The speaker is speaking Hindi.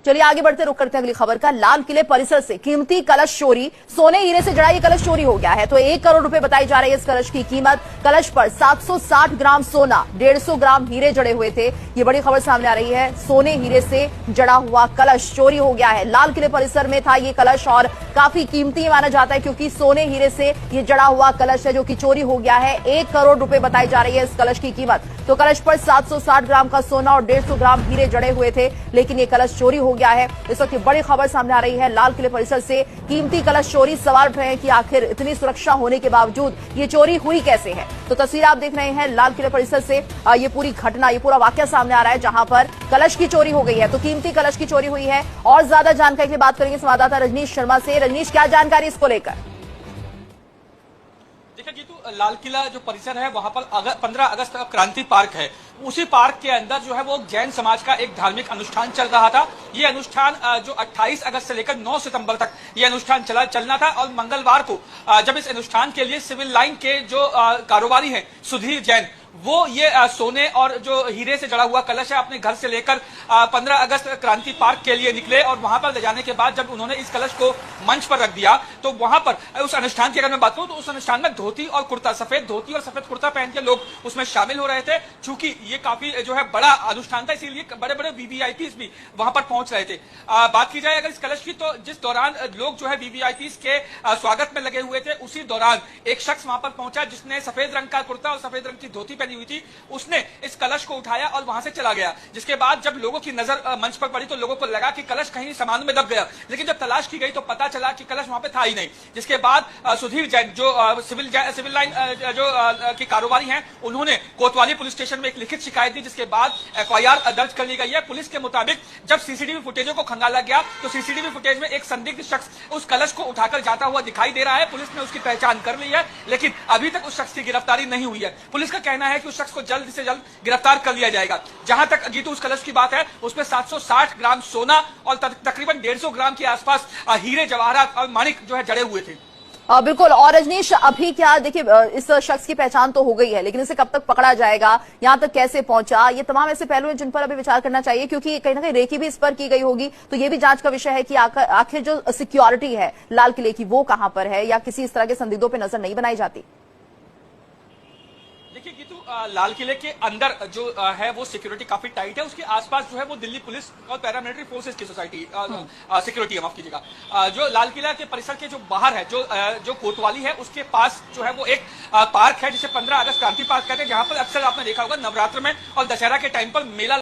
चलिए आगे बढ़ते रुक करते हैं अगली खबर का। लाल किले परिसर से कीमती कलश चोरी, सोने हीरे से जड़ा ये कलश चोरी हो गया है। तो 1 करोड़ रुपए बताई जा रही है इस कलश की कीमत। कलश पर 760 ग्राम सोना, 150 ग्राम हीरे जड़े हुए थे। ये बड़ी खबर सामने आ रही है। सोने हीरे से जड़ा हुआ कलश चोरी हो गया है। लाल किले परिसर में था ये कलश और काफी कीमती माना जाता है क्योंकि सोने हीरे से ये जड़ा हुआ कलश है जो कि चोरी हो गया है। 1 करोड़ रुपए बताई जा रही है इस कलश की कीमत। तो कलश पर 760 ग्राम का सोना और 150 ग्राम हीरे जड़े हुए थे, लेकिन ये कलश चोरी हो गया है। इस वक्त बड़ी खबर सामने आ रही है। लाल किले परिसर से कीमती कलश चोरी। सवाल उठ रहे हैं कि आखिर इतनी सुरक्षा होने के बावजूद ये चोरी हुई कैसे है। तो तस्वीर आप देख रहे हैं लाल किले परिसर से। ये पूरी घटना, ये पूरा वाकया सामने आ रहा है जहां पर कलश की चोरी हो गई है। तो कीमती कलश की चोरी हुई है और ज्यादा जानकारी के लिए बात करेंगे संवाददाता रजनीश शर्मा से। रजनीश, क्या जानकारी इसको लेकर? देखिए जीतू, लाल किला जो परिसर है वहां पर 15 अगस्त का क्रांति पार्क है। उसी पार्क के अंदर जो है वो जैन समाज का एक धार्मिक अनुष्ठान चल रहा था। ये अनुष्ठान जो 28 अगस्त से लेकर 9 सितंबर तक ये अनुष्ठान चलना था और मंगलवार को जब इस अनुष्ठान के लिए सिविल लाइन के जो कारोबारी हैं सुधीर जैन, वो ये सोने और जो हीरे से जड़ा हुआ कलश है अपने घर से लेकर 15 अगस्त क्रांति पार्क के लिए निकले और वहां पर ले जाने के बाद जब उन्होंने इस कलश को मंच पर रख दिया तो वहां पर उस अनुष्ठान की अगर मैं बात करूं तो उस अनुष्ठान में धोती और कुर्ता, सफेद धोती और सफेद कुर्ता पहन के लोग उसमें शामिल हो रहे थे। चूंकि ये काफी जो है बड़ा अनुष्ठान था, इसीलिए बड़े बड़े वीवीआईपीज भी वहां पर पहुंच रहे थे। बात की जाए अगर इस कलश की, तो जिस दौरान लोग जो है वीवीआईपीज के स्वागत में लगे हुए थे, उसी दौरान एक शख्स वहां पर पहुंचा जिसने सफेद रंग का कुर्ता और सफेद रंग की धोती पहनी हुई थी। उसने इस कलश को उठाया और वहां से चला गया। जिसके बाद जब लोगों की नजर मंच पर पड़ी तो लोगों को लगा कि कलश कहीं सामान में दब गया, लेकिन जब तलाश की गई तो पता चला कि कलश वहां पे था ही नहीं। जिसके बाद सुधीर जैन जो सिविल लाइन जो के कारोबारी हैं, उन्होंने कोतवाली पुलिस स्टेशन में एक लिखित शिकायत दी, जिसके बाद एफआईआर दर्ज कर ली गई है। पुलिस के मुताबिक जब सीसीटीवी फुटेजों को खंगाला गया तो सीसीटीवी फुटेज में एक संदिग्ध शख्स उस कलश को उठाकर जाता हुआ दिखाई दे रहा है। पुलिस ने उसकी पहचान कर ली है, लेकिन अभी तक उस शख्स की गिरफ्तारी नहीं हुई है। पुलिस का कहना है कि उस शख्स को जल्द से जल्द गिरफ्तार कर लिया जाएगा। जहां तक जीतू उस कलश की बात है, उसमें 760 ग्राम सोना और तकरीबन 150 ग्राम के आसपास हीरे जवाहरात और माणिक जो है जड़े हुए थे। बिल्कुल। और रजनीश, अभी क्या देखिए, इस शख्स की पहचान तो हो गई है, लेकिन इसे कब तक पकड़ा जाएगा, यहां तक कैसे पहुंचा, ये तमाम ऐसे पहलू हैं जिन पर अभी विचार करना चाहिए, क्योंकि कहीं ना कहीं रेकी भी इस पर की गई होगी। तो ये भी जांच का विषय है कि आखिर जो सिक्योरिटी है लाल किले की वो कहां पर है, या किसी इस तरह के संदिग्धों पर नजर नहीं बनाई जाती। देखिए गीतू, लाल किले के अंदर जो है वो सिक्योरिटी काफी टाइट है। उसके आसपास जो है वो दिल्ली पुलिस और पैरामिलिट्री फोर्सेस की सिक्योरिटी है, माफ कीजिएगा। जो लाल किला के परिसर के जो बाहर है, जो कोतवाली है, उसके पास जो है वो एक पार्क है जिसे 15 अगस्त क्रांति पार्क कहते हैं, जहां पर अक्सर आपने देखा होगा नवरात्र में और दशहरा के टाइम पर मेला